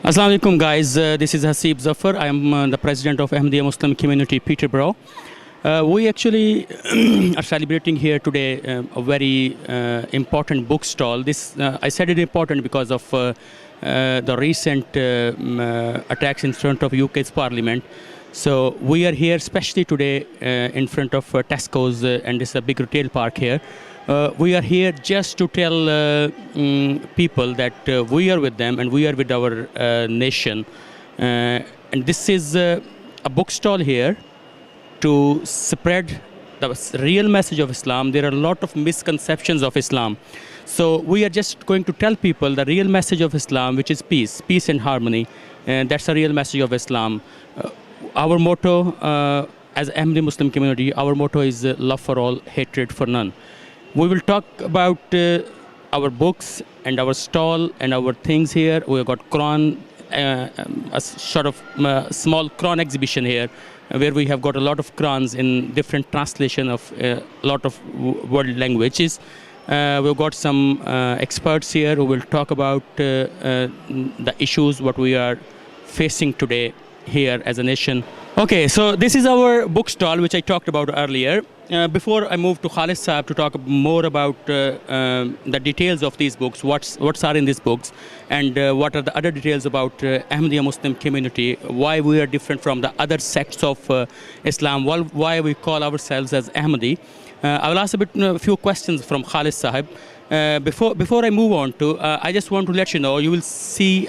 Assalamu alaikum guys, this is Zafar. I am the president of Ahmadiyya Muslim Community Peterborough. We actually are celebrating here today a very important book stall. This I said it important because of the recent attacks in front of UK's Parliament. So we are here especially today in front of Tesco's and this is a big retail park here. We are here just to tell people that we are with them and we are with our nation. And this is a bookstall here to spread the real message of Islam. There are a lot of misconceptions of Islam. So we are just going to tell people the real message of Islam, which is peace and harmony. And that's the real message of Islam. Our motto as Ahmadiyya Muslim community, our motto is love for all, hatred for none. We will talk about our books and our stall and our things here. We have got Quran, a sort of small Quran exhibition here, where we have got a lot of Qurans in different translation of a lot of world languages. We've got some experts here who will talk about the issues what we are facing today here as a nation. Okay, so this is our book stall, which I talked about earlier. Before I move to Khalid Saab to talk more about the details of these books, what's are in these books, and what are the other details about Ahmadiyya Muslim community, why we are different from the other sects of Islam, why we call ourselves as Ahmadi. I will ask a few questions from Khalid Sahib. Before I move on to, I just want to let you know, you will see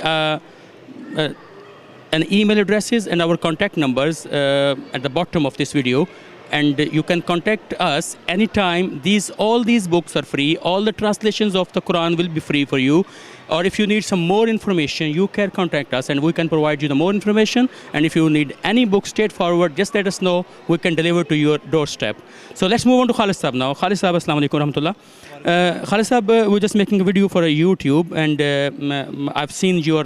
an email addresses and our contact numbers at the bottom of this video. And you can contact us anytime. All these books are free. All the translations of the Quran will be free for you. Or if you need some more information, you can contact us and we can provide you the more information. And if you need any book straightforward, just let us know. We can deliver to your doorstep. So let's move on to Khalid Saab now. Khalid Saab, assalamu alaikum rahmatullah. Khalid Saab, we're just making a video for a YouTube, and I've seen your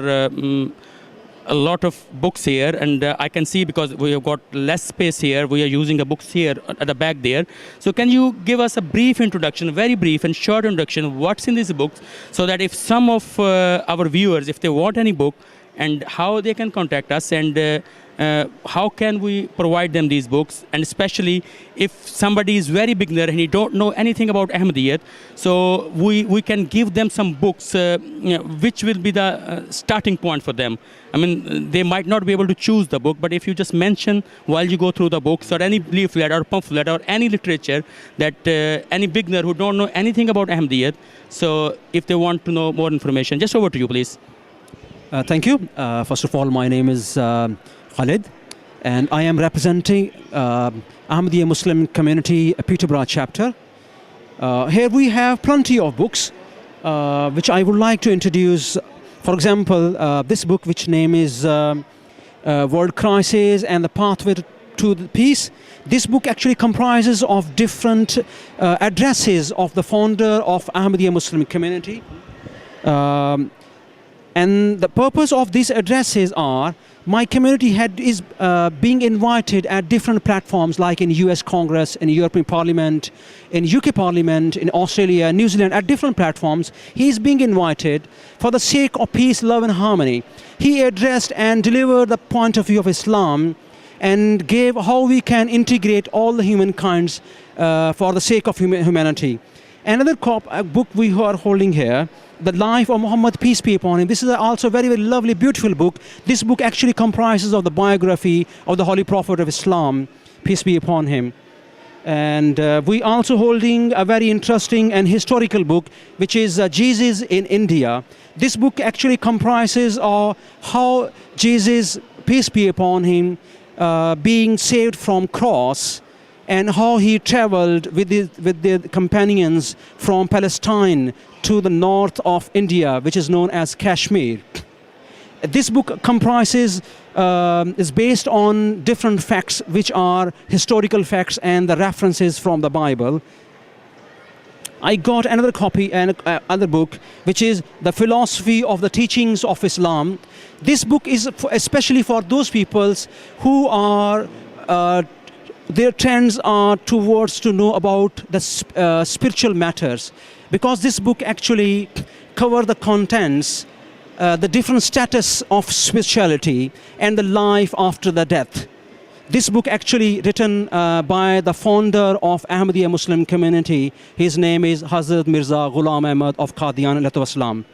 a lot of books here, and I can see because we have got less space here, we are using the books here at the back there. So can you give us a brief introduction, very brief and short introduction, what's in these books, so that if some of our viewers, if they want any book, and how they can contact us, and how can we provide them these books, and especially if somebody is very beginner and he don't know anything about Ahmadiyyat, so we can give them some books which will be the starting point for them. I mean, they might not be able to choose the book, but if you just mention while you go through the books or any leaflet or pamphlet or any literature that any beginner who don't know anything about Ahmadiyyat, so if they want to know more information, just over to you, please. Thank you. First of all, my name is Khalid, and I am representing Ahmadiyya Muslim Community Peterborough chapter. Here we have plenty of books which I would like to introduce. For example, this book, which name is World Crisis and the Pathway to Peace. This book actually comprises of different addresses of the founder of Ahmadiyya Muslim Community. And the purpose of these addresses are, my community is being invited at different platforms, like in US Congress, in European Parliament, in UK Parliament, in Australia, New Zealand, at different platforms. He is being invited for the sake of peace, love and harmony. He addressed and delivered the point of view of Islam and gave how we can integrate all the humankinds for the sake of humanity. Another book we are holding here, The Life of Muhammad, peace be upon him. This is also a very, very lovely, beautiful book. This book actually comprises of the biography of the Holy Prophet of Islam, peace be upon him. And we also holding a very interesting and historical book, which is Jesus in India. This book actually comprises of how Jesus, peace be upon him, being saved from cross, and how he traveled with the companions from Palestine to the north of India, which is known as Kashmir. This book comprises, is based on different facts which are historical facts and the references from the Bible. I got another copy and other book which is The Philosophy of the Teachings of Islam. This book is especially for those peoples who are their trends are towards to know about the spiritual matters, because this book actually cover the contents, the different status of spirituality and the life after the death. This book actually written by the founder of Ahmadiyya Muslim community. His name is Hazrat Mirza Ghulam Ahmad of Qadian alayhi wassalam.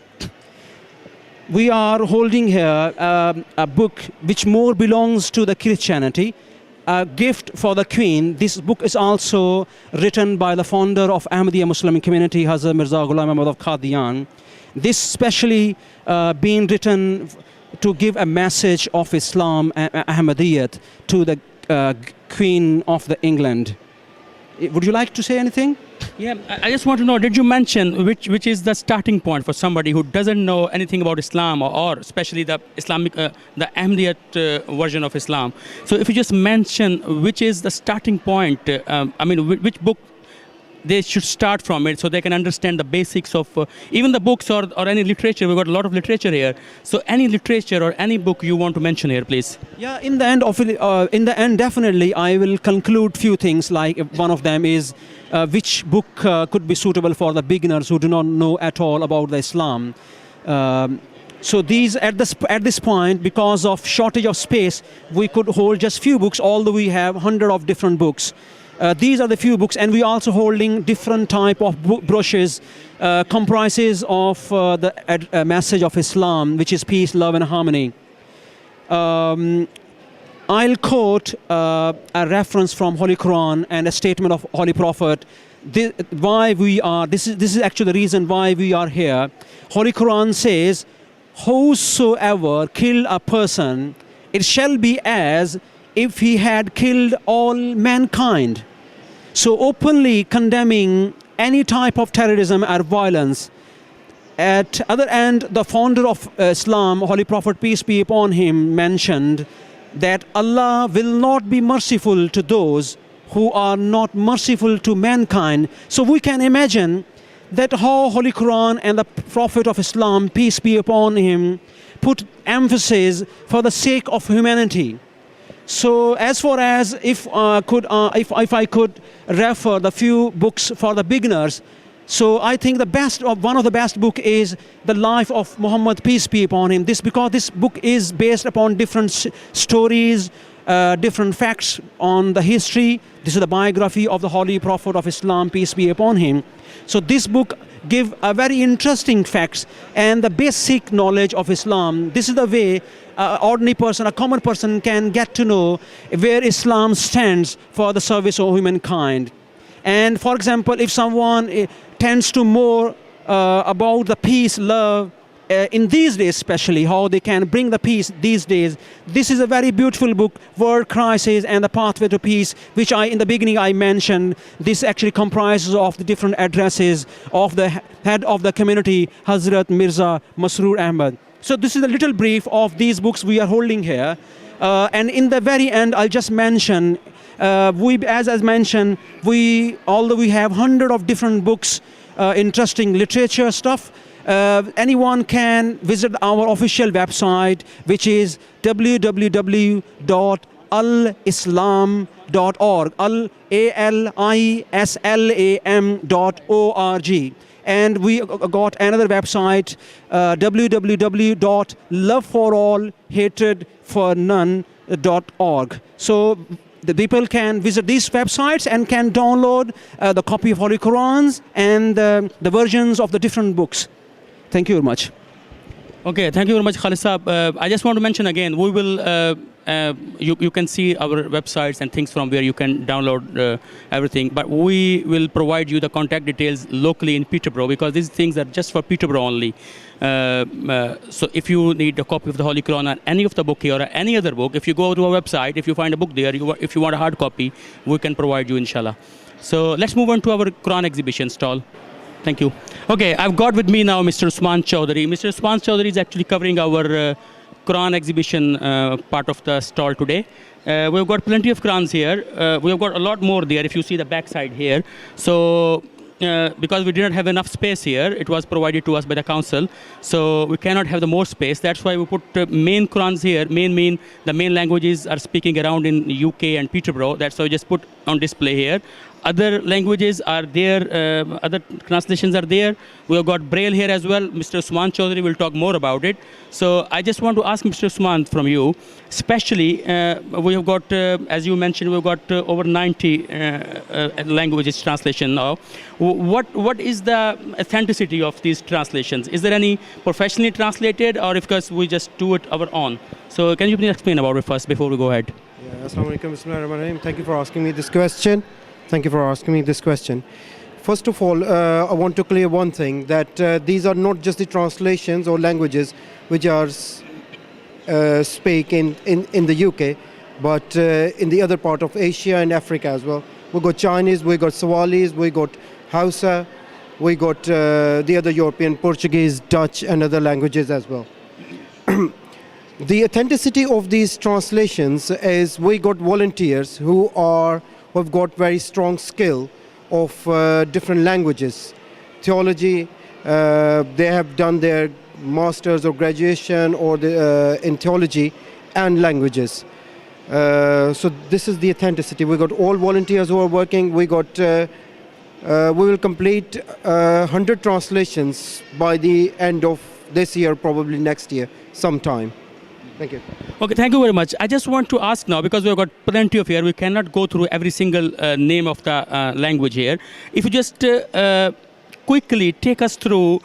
We are holding here a book which more belongs to the Christianity, a gift for the Queen. This book is also written by the founder of Ahmadiyya Muslim community, Hazrat Mirza Ghulam Ahmad of Qadian. This specially being written to give a message of Islam and Ahmadiyyat to the Queen of the England. Would you like to say anything? Yeah, I just want to know, did you mention which is the starting point for somebody who doesn't know anything about Islam, or especially the Islamic, the Ahmadiyyat version of Islam? So if you just mention which is the starting point, I mean, which book they should start from it, so they can understand the basics of even the books or any literature. We've got a lot of literature here. So any literature or any book you want to mention here, please. Yeah, in the end, definitely, I will conclude few things. Like one of them is which book could be suitable for the beginners who do not know at all about the Islam. So these at this point, because of shortage of space, we could hold just few books, although we have 100 of different books. These are the few books, and we also holding different type of brochures, comprises of the message of Islam, which is peace, love, and harmony. I'll quote a reference from Holy Quran and a statement of Holy Prophet. This is actually the reason why we are here. Holy Quran says, "Whosoever kill a person, it shall be as if he had killed all mankind." So openly condemning any type of terrorism or violence. At other end, the founder of Islam, Holy Prophet, peace be upon him, mentioned that Allah will not be merciful to those who are not merciful to mankind. So we can imagine that how Holy Quran and the Prophet of Islam, peace be upon him, put emphasis for the sake of humanity. So as far as if I could refer the few books for the beginners, so I think one of the best book is The Life of Muhammad, peace be upon him. Because this book is based upon different stories, different facts on the history. This is the biography of the Holy Prophet of Islam, peace be upon him. So this book give a very interesting facts and the basic knowledge of Islam. This is the way ordinary person, a common person can get to know where Islam stands for the service of humankind. And for example, if someone tends to more about the peace, love, in these days especially, how they can bring the peace these days, this is a very beautiful book, World Crisis and the Pathway to Peace, which in the beginning I mentioned. This actually comprises of the different addresses of the head of the community, Hazrat Mirza Masroor Ahmad. So this is a little brief of these books we are holding here. And in the very end, I'll just mention, as mentioned, although we have 100 of different books, interesting literature stuff, anyone can visit our official website, which is www.alislam.org, alislam.org. And we got another website, www.loveforallhatredfornone.org. So the people can visit these websites and can download the copy of Holy Qurans and the versions of the different books. Thank you very much. Okay, thank you very much, Khalid Saab. I just want to mention again, we will, you can see our websites and things from where you can download everything, but we will provide you the contact details locally in Peterborough, because these things are just for Peterborough only. So if you need a copy of the Holy Quran or any of the book here or any other book, if you go to our website, if you find a book there, if you want a hard copy, we can provide you, inshallah. So let's move on to our Quran exhibition stall. Thank you. Okay, I've got with me now Mr. Usman Chowdhury. Mr. Usman Chowdhury is actually covering our Quran exhibition part of the stall today. We've got plenty of Qurans here. We've got a lot more there if you see the back side here. So because we didn't have enough space here, it was provided to us by the council. So we cannot have the more space. That's why we put main Qurans here. The main languages are speaking around in UK and Peterborough. That's why we just put on display here. Other languages are there, other translations are there. We have got Braille here as well. Mr. Usman Chaudhary will talk more about it. So I just want to ask Mr. Usman from you, especially we have got, as you mentioned, we've got over 90 languages translation now. What is the authenticity of these translations? Is there any professionally translated, or if because we just do it our own? So can you please explain about it first before we go ahead? Yeah, Assalamu alaikum, Bismillahirrahmanirrahim. Thank you for asking me this question. First of all, I want to clear one thing, that these are not just the translations or languages which are speak in the UK, but in the other part of Asia and Africa as well. We got Chinese, we got Sawalis, we got Hausa, we got the other European, Portuguese, Dutch and other languages as well. The authenticity of these translations is we got volunteers who have got very strong skill of different languages. Theology, they have done their masters or graduation or in theology and languages. So this is the authenticity. We got all volunteers who are working. We will complete 100 translations by the end of this year, probably next year, sometime. Thank you. Okay, thank you very much. I just want to ask now, because we've got plenty of here, we cannot go through every single name of the language here. If you just quickly take us through,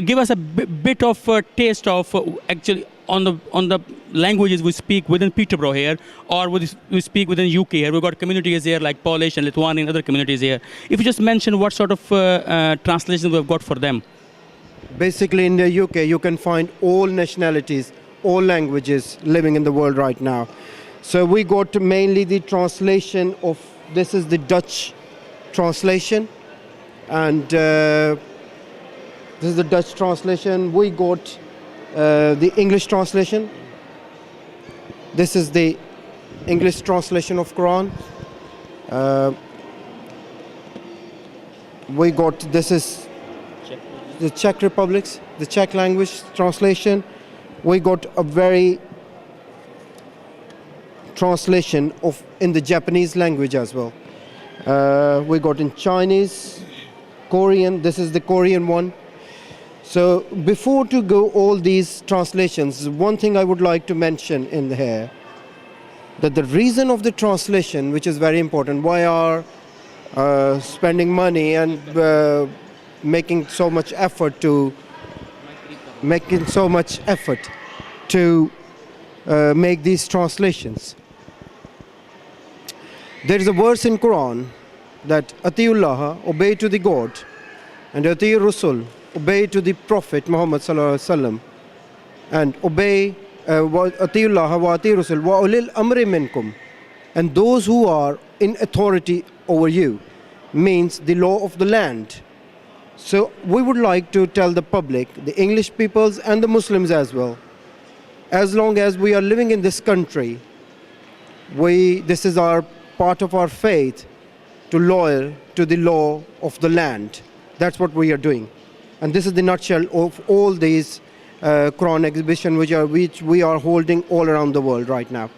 give us a bit of a taste of actually on the languages we speak within Peterborough here, or we speak within UK here. We've got communities here like Polish and Lithuanian, other communities here. If you just mention what sort of translations we've got for them. Basically in the UK you can find all nationalities, all languages living in the world right now. So we got mainly the translation of, this is the Dutch translation, and this is the Dutch translation. We got the English translation. This is the English translation of Quran. We got, this is the Czech Republic's, the Czech language translation. We got a very translation of in the Japanese language as well. We got in Chinese, Korean, this is the Korean one. So before to go all these translations, one thing I would like to mention in here, that the reason of the translation, which is very important, why are spending money and making so much effort to make these translations. There is a verse in Quran that Atiullah, obey to the God, and Ati Rasul, obey to the Prophet Muhammad sallallahu alaihi wasallam, and obey Atiullah wa Ati Rasul wa ulil amri minkum, and those who are in authority over you, means the law of the land. So we would like to tell the public, the English peoples and the Muslims as well, as long as we are living in this country, this is our part of our faith, to loyal to the law of the land. That's what we are doing. And this is the nutshell of all these Quran exhibitions which we are holding all around the world right now.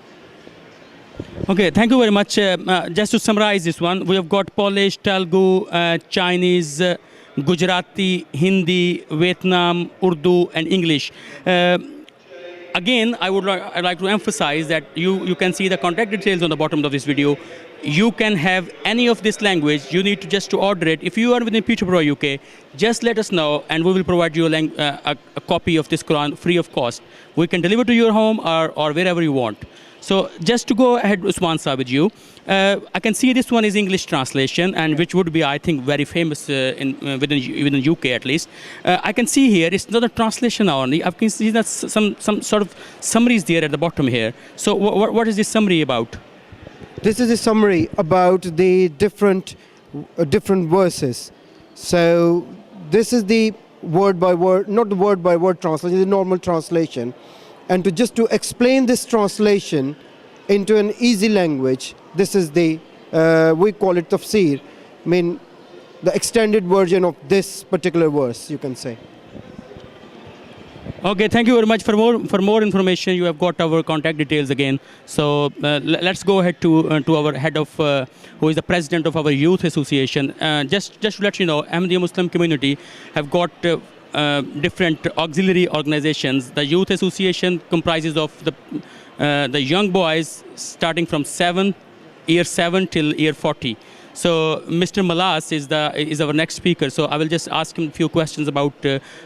Okay, thank you very much. Just to summarize this one, we have got Polish, Telugu, Chinese, Gujarati, Hindi, Vietnam, Urdu and English. Again, I'd like to emphasize that you can see the contact details on the bottom of this video. You can have any of this language. You need to just to order it. If you are within Peterborough, UK, just let us know and we will provide you a copy of this Quran free of cost. We can deliver to your home or wherever you want. So just to go ahead, Usman sir, with you, I can see this one is English translation, and which would be, I think, very famous within UK at least. I can see here it's not a translation only. I can see that some sort of summaries there at the bottom here. So what is this summary about? This is a summary about the different verses. So this is the word by word, not the word by word translation, the normal translation. And to explain this translation into an easy language, this is the, we call it tafsir, I mean, the extended version of this particular verse, you can say. Okay, thank you very much. For more information, you have got our contact details again. So let's go ahead to our head of, who is the president of our youth association. Just to let you know, Ahmadiyya Muslim community have got different auxiliary organizations. The youth association comprises of the young boys starting from year 7 till year 40. So Mr. Malas is our next speaker. So I will just ask him a few questions about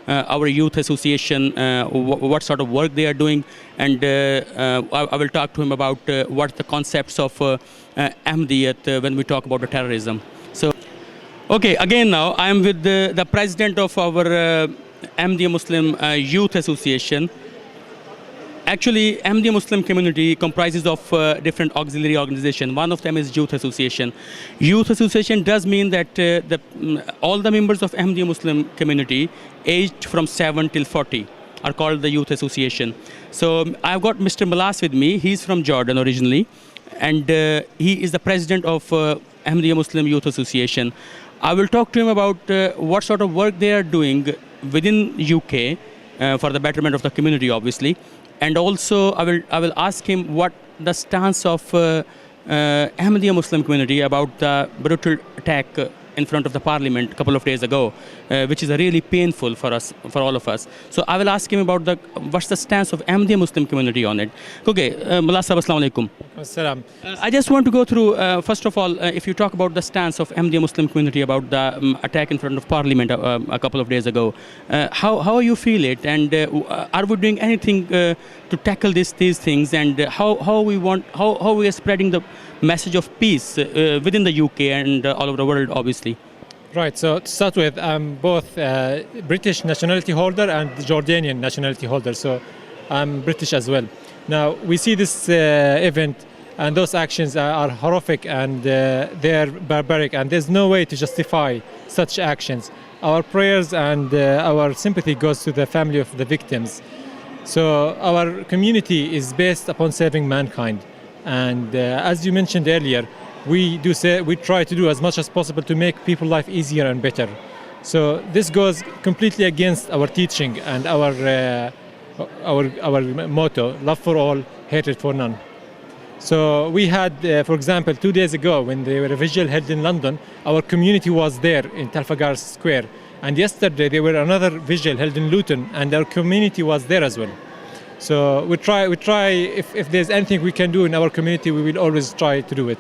our youth association, what sort of work they are doing, and I will talk to him about what the concepts of Ahmadiyyat when we talk about the terrorism. So, okay, again now I am with the president of our Ahmadiyya Muslim Youth Association. Actually, Ahmadiyya Muslim community comprises of different auxiliary organizations. One of them is Youth Association. Youth Association does mean that all the members of Ahmadiyya Muslim community aged from 7 till 40 are called the Youth Association. So I've got Mr. Malas with me. He's from Jordan originally, and he is the president of Ahmadiyya Muslim Youth Association. I will talk to him about what sort of work they are doing within UK for the betterment of the community, obviously. And also, I will ask him what the stance of Ahmadiyya Muslim community about the brutal attack in front of the parliament a couple of days ago, which is really painful for us, for all of us. So I will ask him about what's the stance of Ahmadiyya Muslim community on it. Okay, Mullah Sahab, Assalamu alaikum. Assalam. I just want to go through, first of all, if you talk about the stance of Ahmadiyya Muslim community about the attack in front of parliament a couple of days ago, how you feel it, and are we doing anything to tackle these things, and how we are spreading the message of peace within the UK and all over the world, obviously? Right, so to start with, I'm both British nationality holder and Jordanian nationality holder, so I'm British as well. Now, we see this event and those actions are horrific and they're barbaric, and there's no way to justify such actions. Our prayers and our sympathy goes to the family of the victims. So our community is based upon saving mankind. And as you mentioned earlier, we try to do as much as possible to make people's life easier and better. So this goes completely against our teaching and our motto: love for all, hatred for none. So we had, for example, 2 days ago when there were a vigil held in London, our community was there in Trafalgar Square. And yesterday there were another vigil held in Luton, and our community was there as well. So we try. If there's anything we can do in our community, we will always try to do it.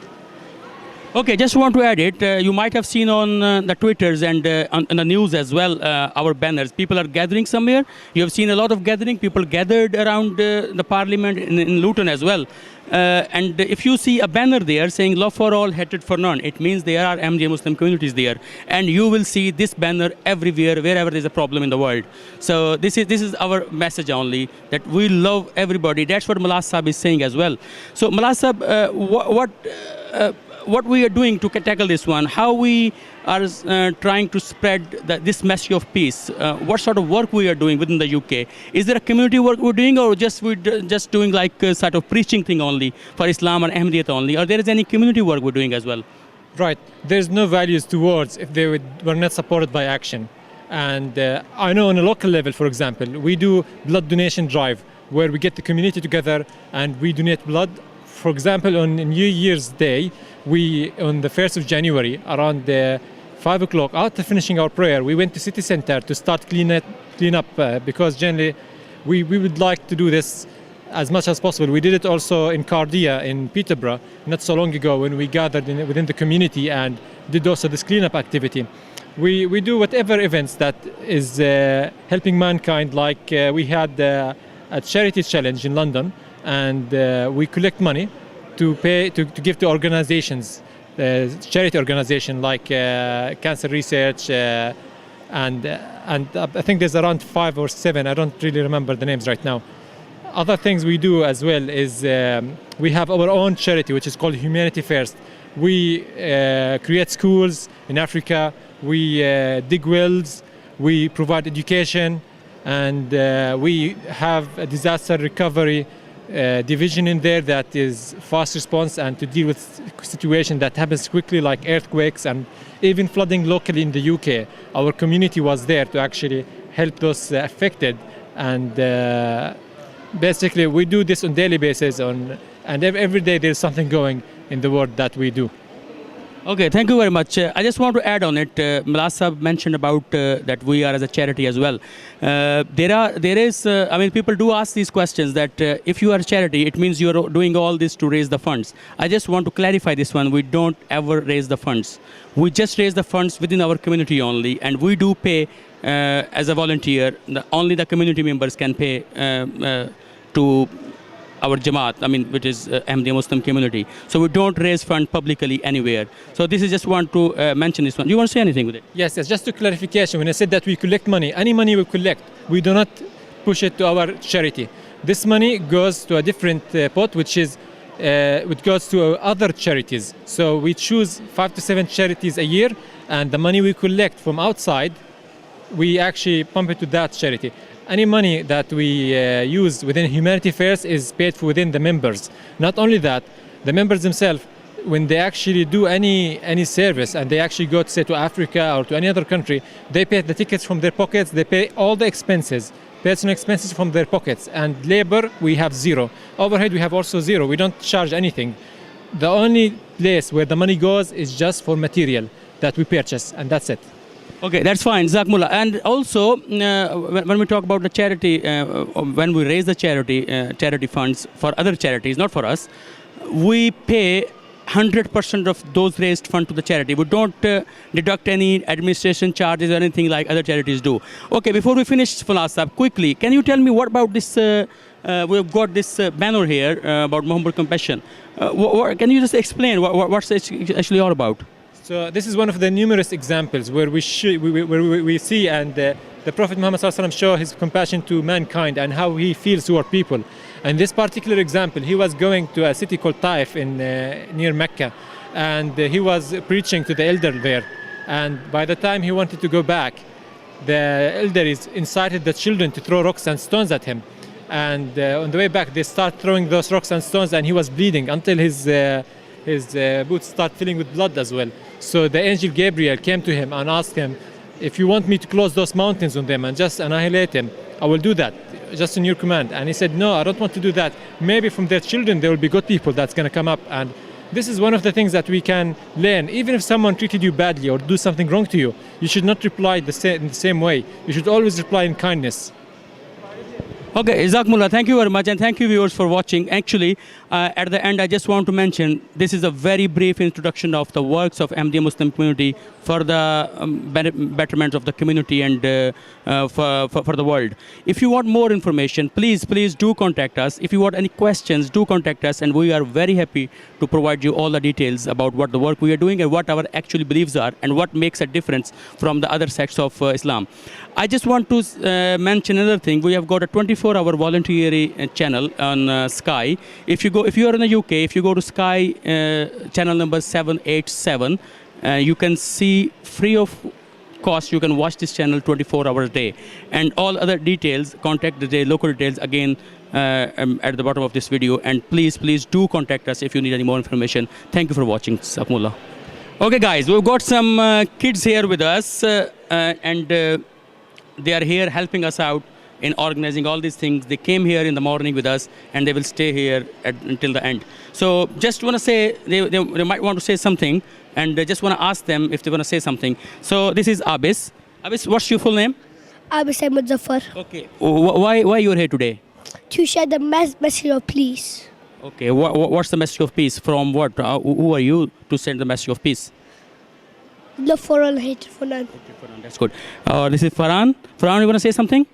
Okay, just want to add it. You might have seen on the Twitters and on the news as well, our banners. People are gathering somewhere. You have seen a lot of gathering. People gathered around the parliament in Luton as well. And if you see a banner there saying love for all, hatred for none, it means there are Ahmadiyya Muslim communities there. And you will see this banner everywhere, wherever there's a problem in the world. So this is our message only, that we love everybody. That's what Mullah Sahab is saying as well. So Mullah Sahab, what we are doing to tackle this one, how we are trying to spread this message of peace, what sort of work we are doing within the UK. Is there a community work we're doing, or we're just doing like a sort of preaching thing only for Islam and Ahmadiyyat only, or there is any community work we're doing as well? Right, there's no values to words if they were not supported by action. And I know on a local level, for example, we do blood donation drive where we get the community together and we donate blood. For example, on New Year's Day, on the 1st of January, around 5 o'clock, after finishing our prayer, we went to city center to start clean up because generally we would like to do this as much as possible. We did it also in Cardia in Peterborough not so long ago when we gathered within the community and did also this cleanup activity. We do whatever events that is helping mankind, like we had a charity challenge in London, and we collect money to give to organizations, charity organizations like cancer research, and I think there's around 5 or 7. I don't really remember the names right now. Other things we do as well is we have our own charity which is called Humanity First. We create schools in Africa. We dig wells. We provide education. and we have a disaster recovery division in there that is fast response and to deal with situation that happens quickly, like earthquakes and even flooding locally in the UK. Our community was there to actually help those affected, and basically we do this on daily basis and every day there's something going in the world that we do. Okay, thank you very much. I just want to add on it. Malaz Sahab mentioned about that we are as a charity as well. People do ask these questions that if you are a charity, it means you are doing all this to raise the funds. I just want to clarify this one. We don't ever raise the funds. We just raise the funds within our community only, and we do pay as a volunteer. Only the community members can pay to our Jamaat, which is Ahmadiyya Muslim community. So we don't raise fund publicly anywhere. So this is just want to mention this one. Do you want to say anything with it? Yes, just to clarification, when I said that we collect money, any money we collect, we do not push it to our charity. This money goes to a different pot, which goes to other charities. So we choose 5 to 7 charities a year, and the money we collect from outside, we actually pump it to that charity. Any money that we use within humanity affairs is paid for within the members. Not only that, the members themselves, when they actually do any service and they actually go to, say, to Africa or to any other country, they pay the tickets from their pockets, they pay all the expenses, personal expenses from their pockets. And labor, we have zero. Overhead, we have also zero. We don't charge anything. The only place where the money goes is just for material that we purchase, and that's it. Okay, that's fine, Jazakumullah. And also, when we talk about the charity, when we raise the charity funds for other charities, not for us, we pay 100% of those raised funds to the charity. We don't deduct any administration charges or anything like other charities do. Okay, before we finish, Malaz Sahab, quickly, can you tell me what about this? We've got this banner here about Muhammad Compassion. Can you just explain what's it actually all about? So this is one of the numerous examples where we see and the Prophet Muhammad ﷺ show his compassion to mankind and how he feels toward people. And this particular example, he was going to a city called Taif in near Mecca, and he was preaching to the elder there. And by the time he wanted to go back, the elder incited the children to throw rocks and stones at him. And on the way back, they start throwing those rocks and stones, and he was bleeding until his boots start filling with blood as well. So the angel Gabriel came to him and asked him, if you want me to close those mountains on them and just annihilate them, I will do that, just on your command. And he said, no, I don't want to do that. Maybe from their children there will be good people that's going to come up. And this is one of the things that we can learn. Even if someone treated you badly or do something wrong to you, you should not reply in the same way. You should always reply in kindness. Okay, Jazakumullah, thank you very much, and thank you viewers for watching. Actually, at the end, I just want to mention, this is a very brief introduction of the works of Ahmadiyya Muslim community for the betterment of the community and for the world. If you want more information, please do contact us. If you want any questions, do contact us, and we are very happy to provide you all the details about what the work we are doing and what our actual beliefs are and what makes a difference from the other sects of Islam. I just want to mention another thing. We have got a 24-hour voluntary channel on Sky. If you are in the UK, if you go to Sky channel number 787, you can see free of cost. You can watch this channel 24 hours a day, and all other details, contact the local details again at the bottom of this video. And please do contact us if you need any more information. Thank you for watching. Jazakumullah. Okay, guys, we've got some kids here with us, and they are here helping us out in organizing all these things. They came here in the morning with us, and they will stay here until the end. So just want to say, they might want to say something, and I just want to ask them if they want to say something. So this is Abis. Abis, what's your full name? Abis Zafar. Okay. Why you're here today? To share the message of peace. Okay. What's the message of peace? From what? Who are you to send the message of peace? Love for all, hate for none. Okay, Farhan, that's good. This is Farhan. Farhan, you want to say something?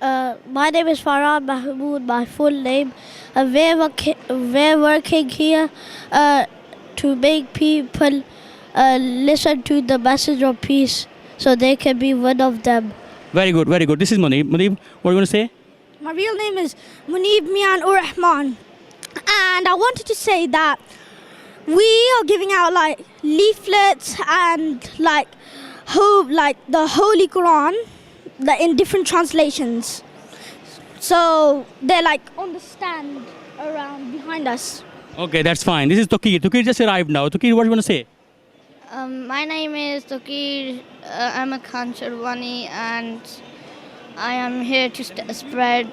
My name is Farhan Mahmood, my full name. We're working here to make people listen to the message of peace so they can be one of them. Very good, very good. This is Munib. Munib, what do you want to say? My real name is Munib Mian Ur Rahman. And I wanted to say that we are giving out leaflets and the Holy Quran in different translations. So they're like on the stand around behind us. Okay, that's fine. This is Tokir. Tokir just arrived now. Tokir, what do you want to say? My name is Tokir. I'm a Khansharwani and I am here to spread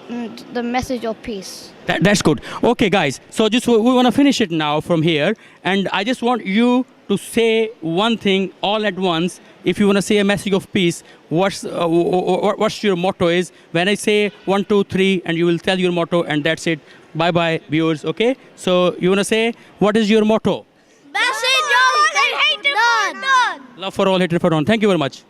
the message of peace. That's good. Okay, guys. So just we want to finish it now from here, and I just want you to say one thing all at once. If you want to say a message of peace, what's your motto is? When I say 1, 2, 3, and you will tell your motto, and that's it. Bye bye, viewers. Okay. So you want to say what is your motto? Message of none. Love for all, hatred for none. Thank you very much.